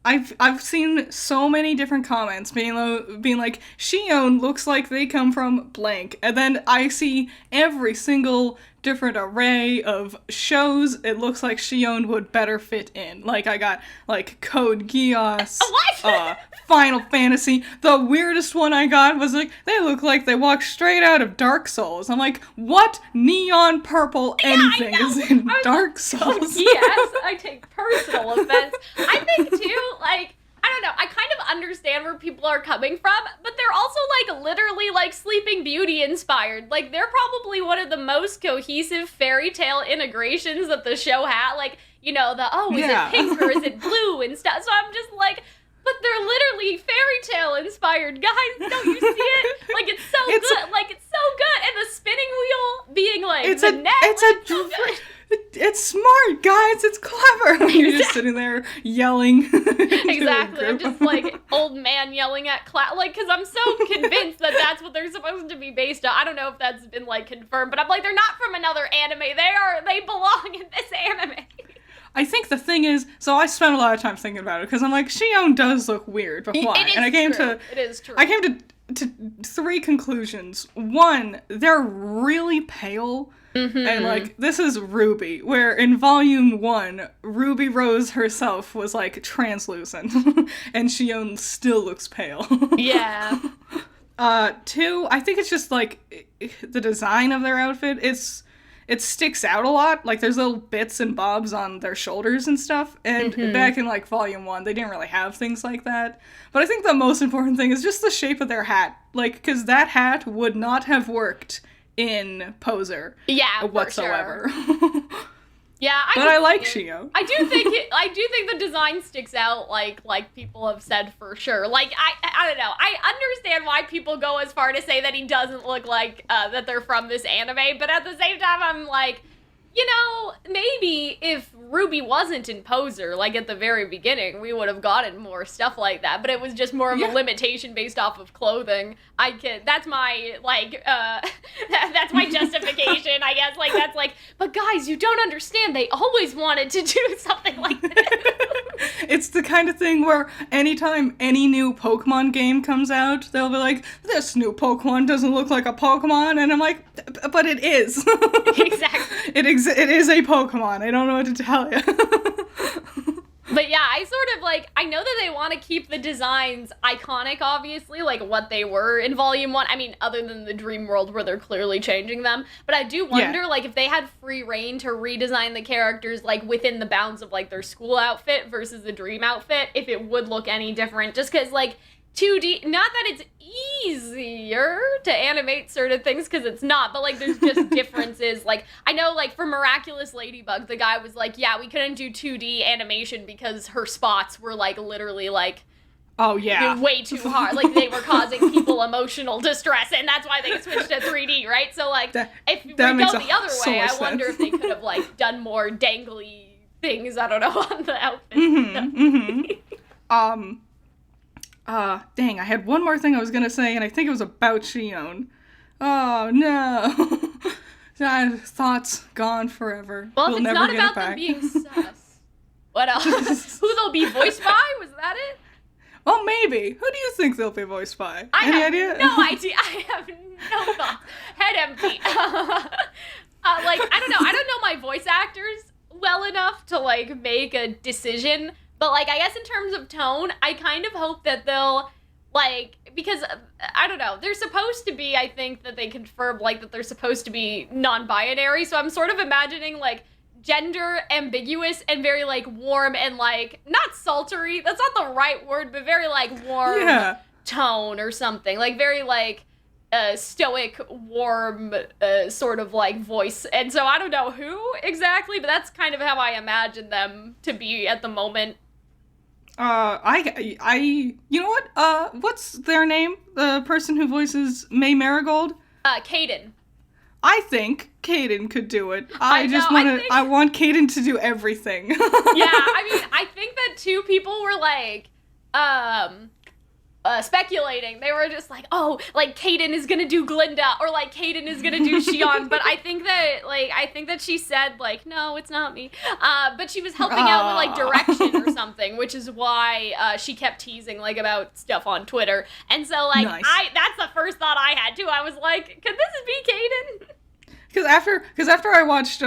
S1: I've seen so many different comments being like, Shion looks like they come from blank, and then I see every single different array of shows it looks like Shion would better fit in. Like, I got, like, Code Geass,
S2: What?
S1: Final Fantasy. The weirdest one I got was, like, they look like they walked straight out of Dark Souls. I'm like, what neon purple anything is in Dark Souls?
S2: Yes, I take personal offense. I think, too, like, I don't know, I kind of understand where people are coming from, but they're also, like, literally, like, Sleeping Beauty inspired. Like, they're probably one of the most cohesive fairy tale integrations that the show had. Like, you know, is it pink or is it blue and stuff. So I'm just like, but they're literally fairy tale inspired, guys. Don't you see it? Like, it's so good. Like, it's so good. And the spinning wheel being, like, it's so good.
S1: It's smart, guys. It's clever. You're just sitting there yelling.
S2: Exactly. I'm just like old man yelling at class, like, because I'm so convinced that that's what they're supposed to be based on. I don't know if that's been like confirmed, but I'm like, they're not from another anime. They belong in this anime.
S1: I think the thing is, so I spent a lot of time thinking about it because I'm like, Shion does look weird, but why?
S2: It is true.
S1: I came to 3 conclusions. 1, they're really pale. Mm-hmm. And, like, this is Ruby, where in Volume 1, Ruby Rose herself was, like, translucent, and Shion still looks pale.
S2: Yeah.
S1: 2, I think it's just, like, the design of their outfit, it sticks out a lot, like, there's little bits and bobs on their shoulders and stuff, and back in, like, Volume 1, they didn't really have things like that. But I think the most important thing is just the shape of their hat, like, because that hat would not have worked in Poser.
S2: Yeah,
S1: whatsoever.
S2: Sure. Yeah,
S1: I like Shion.
S2: I do think the design sticks out, like people have said for sure. Like, I don't know. I understand why people go as far to say that he doesn't look like that they're from this anime, but at the same time, I'm like, you know, maybe if Ruby wasn't in Poser, like at the very beginning, we would have gotten more stuff like that, but it was just more of a limitation based off of clothing. That's my, like, that's my justification, I guess, like, that's like, but guys, you don't understand, they always wanted to do something like this.
S1: It's the kind of thing where anytime any new Pokemon game comes out, they'll be like, this new Pokemon doesn't look like a Pokemon, and I'm like, but it is.
S2: Exactly.
S1: It is a Pokemon. I don't know what to tell you.
S2: But yeah, I sort of like, I know that they want to keep the designs iconic, obviously, like what they were in Volume 1. I mean, other than the Dream World where they're clearly changing them. But I do wonder, like, if they had free reign to redesign the characters, like, within the bounds of, like, their school outfit versus the Dream outfit, if it would look any different. Just because, like, 2D, not that it's easier to animate certain things, because it's not, but, like, there's just differences. Like, I know, like, for Miraculous Ladybug, the guy was like, yeah, we couldn't do 2D animation because her spots were, like, literally, like,
S1: oh, yeah,
S2: way too hard. Like, they were causing people emotional distress, and that's why they switched to 3D, right? So, like, if we go the other way, I wonder if they could have, like, done more dangly things, I don't know, on the outfit.
S1: Dang, I had one more thing I was gonna say, and I think it was about Shion. Oh, no. Thoughts gone forever.
S2: Well,
S1: we'll
S2: if it's
S1: never
S2: not
S1: get
S2: about
S1: it back.
S2: them being sus, what else? Who they'll be voiced by? Was that it?
S1: Well, maybe. Who do you think they'll be voiced by?
S2: Any
S1: idea?
S2: No idea. I have no thoughts. Head empty. Like, I don't know. I don't know my voice actors well enough to, like, make a decision. But, like, I guess in terms of tone, I kind of hope that they'll like, because, I don't know, they're supposed to be, I think that they confirmed, like, that they're supposed to be non-binary, so I'm sort of imagining, like, gender ambiguous and very, like, warm and, like, not sultry, that's not the right word, but very, like, warm tone or something, like, very, like, stoic, warm, sort of, like, voice, and so I don't know who exactly, but that's kind of how I imagine them to be at the moment.
S1: You know what? What's their name? The person who voices May Marigold?
S2: Caden.
S1: I think Caden could do it.
S2: I
S1: want Caden to do everything.
S2: Yeah, I mean, I think that two people were, like, speculating. They were just like, oh, like, Caden is gonna do Glinda, or, like, Caden is gonna do Shion, but I think that she said, like, no, it's not me. But she was helping out with, like, direction or something, which is why, she kept teasing, like, about stuff on Twitter. And so, like,
S1: nice.
S2: That's the first thought I had, too. I was like, could this be Caden?
S1: Because after I watched,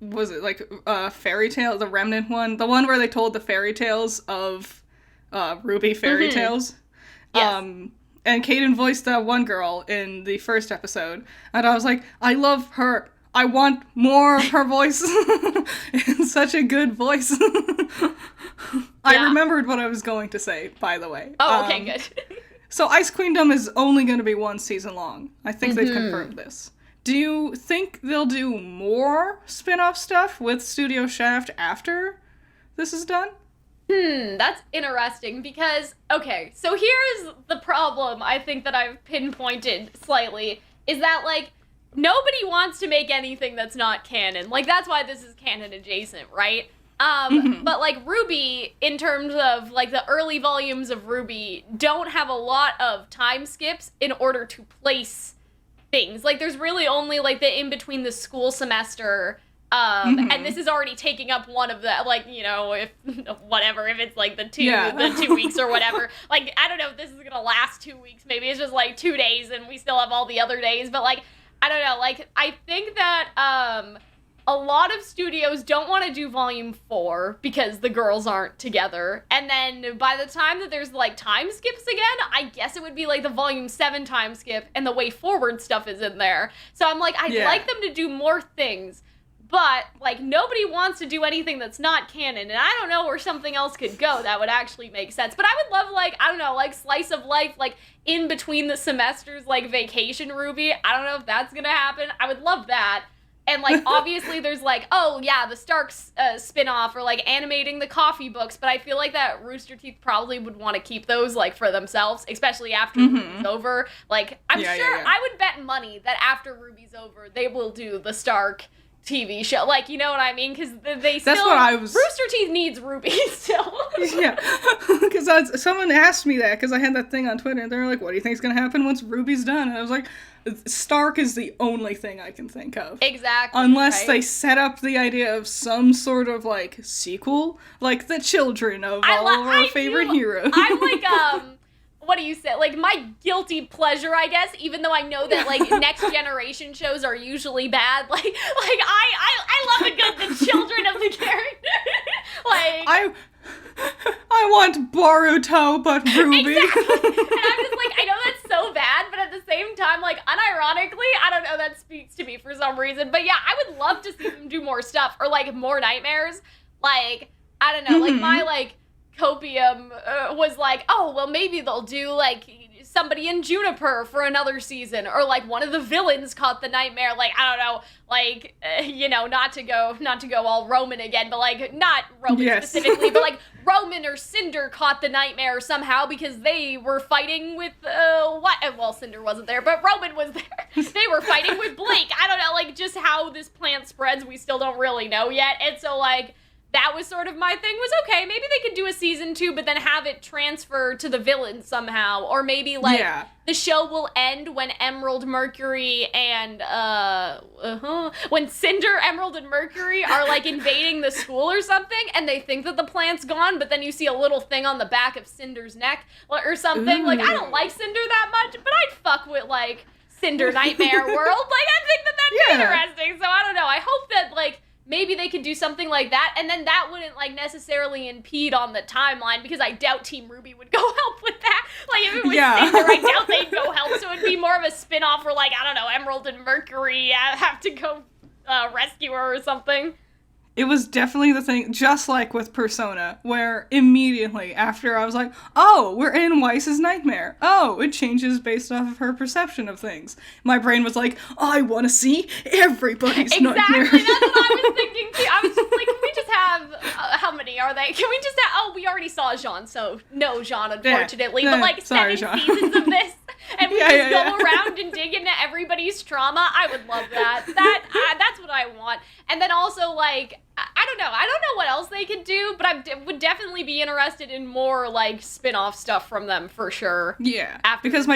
S1: was it, like, Fairy Tale, the Remnant one? The one where they told the fairy tales of Ruby fairy tales.
S2: Yes.
S1: And Caden voiced that one girl in the first episode. And I was like, I love her. I want more of her voice. It's such a good voice. I remembered what I was going to say, by the way.
S2: Oh, okay, good.
S1: So Ice Queendom is only going to be one season long. I think they've confirmed this. Do you think they'll do more spin-off stuff with Studio Shaft after this is done?
S2: That's interesting because, okay, so here's the problem I think that I've pinpointed slightly, is that, like, nobody wants to make anything that's not canon. Like, that's why this is canon adjacent, right? But, like, RWBY, in terms of, like, the early volumes of RWBY, don't have a lot of time skips in order to place things. Like, there's really only, like, the in-between the school semester, and this is already taking up one of the, like, you know, if it's, like, the two weeks or whatever. Like, I don't know if this is gonna last 2 weeks, maybe it's just, like, 2 days and we still have all the other days, but, like, I don't know, like, I think that, a lot of studios don't want to do Volume 4 because the girls aren't together, and then by the time that there's, like, time skips again, I guess it would be, like, the Volume 7 time skip, and the Way Forward stuff is in there. So I'm like, I'd like them to do more things, but, like, nobody wants to do anything that's not canon, and I don't know where something else could go that would actually make sense. But I would love, like, I don't know, like, slice of life, like, in between the semesters, like, Vacation RWBY. I don't know if that's gonna happen. I would love that. And, like, obviously there's, like, oh, yeah, the Starks spin-off, or, like, animating the coffee books, but I feel like that Rooster Teeth probably would want to keep those, like, for themselves, especially after RWBY's over. Like, I'm sure I would bet money that after RWBY's over, they will do the Stark TV show, like, you know what I mean? Because they still.
S1: That's what I was.
S2: Rooster Teeth needs RWBY still.
S1: Yeah, because someone asked me that because I had that thing on Twitter, and they were like, "What do you think's gonna happen once RWBY's done?" And I was like, "Stark is the only thing I can think of."
S2: Exactly.
S1: Unless they set up the idea of some sort of, like, sequel, like the children of all of our favorite heroes.
S2: I'm like, what do you say? Like, my guilty pleasure, I guess, even though I know that, like, Next Generation shows are usually bad. Like I love the children of the character. Like,
S1: I want Boruto, but RWBY.
S2: Exactly. And I'm just like, I know that's so bad, but at the same time, like, unironically, I don't know, that speaks to me for some reason. But yeah, I would love to see them do more stuff, or, like, more nightmares. Like, I don't know, like, my, like, copium was like, oh, well, maybe they'll do, like, somebody in Juniper for another season, or, like, one of the villains caught the nightmare, like, I don't know, like, you know, not to go all Roman again, but, like, not Roman specifically, but, like, Roman or Cinder caught the nightmare somehow because they were fighting with, well, Cinder wasn't there, but Roman was there. They were fighting with Blake. I don't know, like, just how this plant spreads, we still don't really know yet, and so, like, that was sort of my thing, was, okay, maybe they could do a season 2, but then have it transfer to the villains somehow. Or maybe, like, the show will end when Emerald, Mercury, and, when Cinder, Emerald, and Mercury are, like, invading the school or something, and they think that the plant's gone, but then you see a little thing on the back of Cinder's neck, or something. Ooh. Like, I don't like Cinder that much, but I'd fuck with, like, Cinder Nightmare World. Like, I think that that'd be interesting, so I don't know. I hope that, like, maybe they could do something like that, and then that wouldn't, like, necessarily impede on the timeline, because I doubt Team RWBY would go help with that. Like, if it was Cinder, I doubt they'd go help, so it'd be more of a spin-off where, like, I don't know, Emerald and Mercury have to go rescue her or something.
S1: It was definitely the thing, just like with Persona, where immediately after I was like, oh, we're in Weiss's nightmare. Oh, it changes based off of her perception of things. My brain was like, I want to see everybody's nightmare.
S2: Exactly, that's what I was thinking too. I was just like, can we just have, how many are they? Can we just have, oh, we already saw Jean, so no Jean, unfortunately. But like,
S1: sorry,
S2: 7
S1: Jean.
S2: seasons of this, and we just go around and dig into everybody's trauma. I would love that. That's what I want. And then also, like, I don't know what else they could do, but I would definitely be interested in more, like, spin-off stuff from them, for sure.
S1: Yeah,
S2: after
S1: because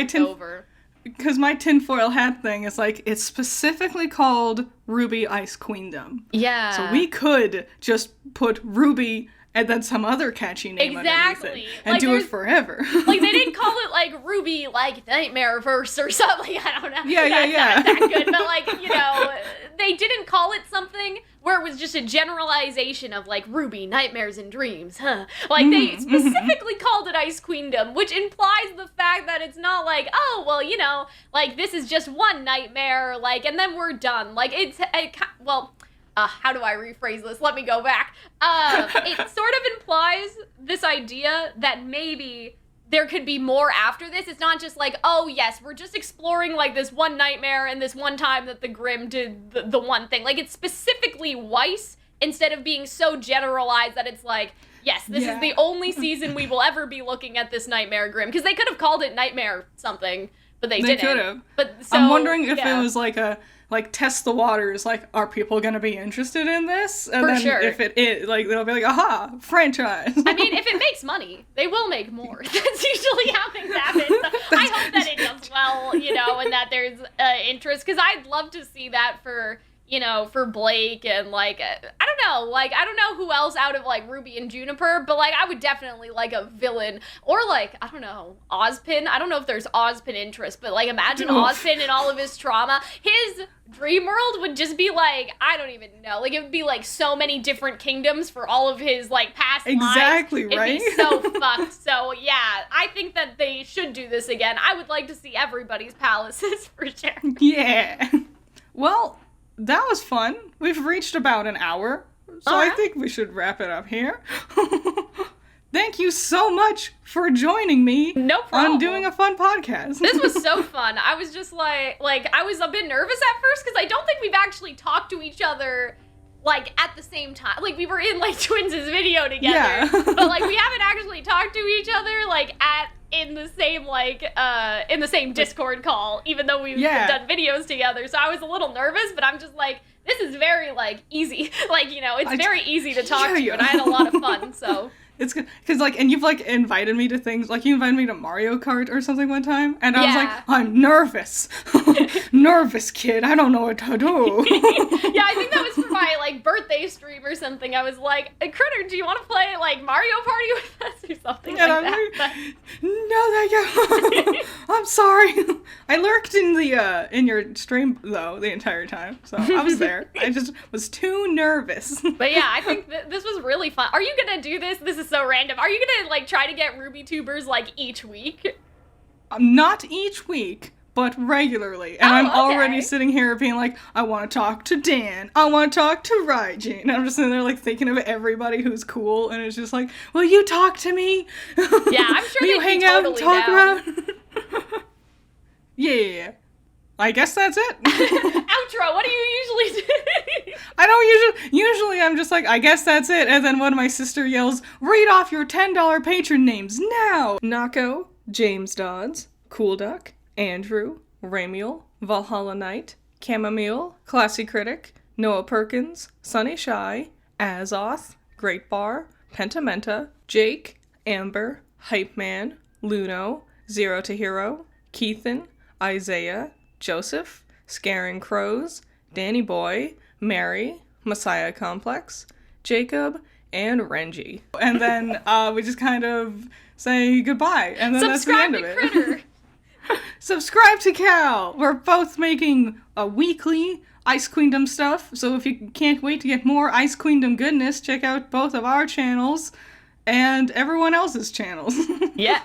S1: my tinfoil hat thing is, like, it's specifically called Ruby Ice Queendom.
S2: Yeah.
S1: So we could just put Ruby and then some other catchy name underneath it and like, do it forever.
S2: Like, they didn't call it, like, Ruby, like, Nightmareverse or something. I don't know.
S1: Yeah.
S2: Not that good, but, like, you know, they didn't call it something where it was just a generalization of, like, Ruby, nightmares and dreams, huh? Like, they specifically called it Ice Queendom, which implies the fact that it's not like, oh, well, you know, like, this is just one nightmare, like, and then we're done. Like, how do I rephrase this? Let me go back. It sort of implies this idea that maybe there could be more after this. It's not just like, oh, yes, we're just exploring, like, this one nightmare and this one time that the Grimm did the one thing. Like, it's specifically Weiss instead of being so generalized that it's like, yes, this is the only season we will ever be looking at this Nightmare Grimm. Because they could have called it Nightmare something, but they didn't. They could have. But so,
S1: I'm wondering if it was like a, like, test the waters, like, are people gonna be interested in this? And then if it is, like, they'll be like, aha, franchise.
S2: I mean, if it makes money, they will make more. That's usually how things happen. So I hope that it does well, you know, and that there's interest, because I'd love to see that for, you know, for Blake and, like, I don't know who else out of, like, Ruby and Juniper, but, like, I would definitely like a villain, or, like, I don't know, Ozpin. I don't know if there's Ozpin interest, but, like, imagine Ozpin and all of his trauma. His dream world would just be, like, I don't even know, like, it would be, like, so many different kingdoms for all of his, like, past lives.
S1: Exactly, right?
S2: It'd be so fucked. So, yeah, I think that they should do this again. I would like to see everybody's palaces, for sure.
S1: Yeah. Well, that was fun. We've reached about an hour, so I think we should wrap it up here. Thank you so much for joining me on doing a fun podcast.
S2: This was so fun. I was just like I was a bit nervous at first because I don't think we've actually talked to each other, like, at the same time. Like, we were in, like, Twins' video together, but, like, we haven't actually talked to each other, like, in the same Discord call, even though we've done videos together. So I was a little nervous, but I'm just like, this is very, like, easy. Like, you know, it's very easy to talk to, and I had a lot of fun, so.
S1: It's good, because, like, and you've, like, invited me to things, like, you invited me to Mario Kart or something one time, and I was like, I'm nervous. Nervous kid, I don't know what to do.
S2: Yeah, I think that was for my, like, birthday stream or something. I was like, Critter, do you want to play, like, Mario Party with us or something
S1: and
S2: like
S1: I'm
S2: that?
S1: Like, no, thank you. I'm sorry. I lurked in your stream, though, the entire time, so I was there. I just was too nervous.
S2: But yeah, I think this was really fun. Are you gonna do this? This is so random. Are you gonna, like, try to get Ruby tubers, like, each week?
S1: Not each week, but regularly. And I'm already sitting here being like, I want to talk to Dan. I want to talk to Raiji. And I'm just sitting there, like, thinking of everybody who's cool. And it's just like, will you talk to me?
S2: Yeah, I'm sure
S1: will you hang out and talk about? Yeah. I guess that's it.
S2: Outro, what do you usually do?
S1: I don't usually I'm just like, I guess that's it. And then one of my sister yells, read off your $10 patron names now. Nako, James Dodds, Cool Duck, Andrew, Ramiel, Valhalla Knight, Chamomile, Classy Critic, Noah Perkins, Sunny Shy, Azoth, Great Bar, Pentamenta, Jake, Amber, Hype Man, Luno, Zero to Hero, Keithan, Isaiah, Joseph, Scaring Crows, Danny Boy, Mary, Messiah Complex, Jacob, and Renji. And then we just kind of say goodbye, and then that's the end of it.
S2: Critter.
S1: Subscribe to Cal! We're both making a weekly Ice Queendom stuff, so if you can't wait to get more Ice Queendom goodness, check out both of our channels and everyone else's channels.
S2: Yeah.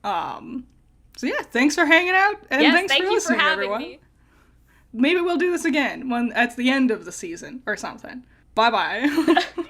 S1: So yeah, thanks for hanging out, and
S2: Yes,
S1: thanks
S2: thank
S1: for
S2: you
S1: listening,
S2: for having
S1: everyone.
S2: me.
S1: Maybe we'll do this again when at the end of the season or something. Bye-bye.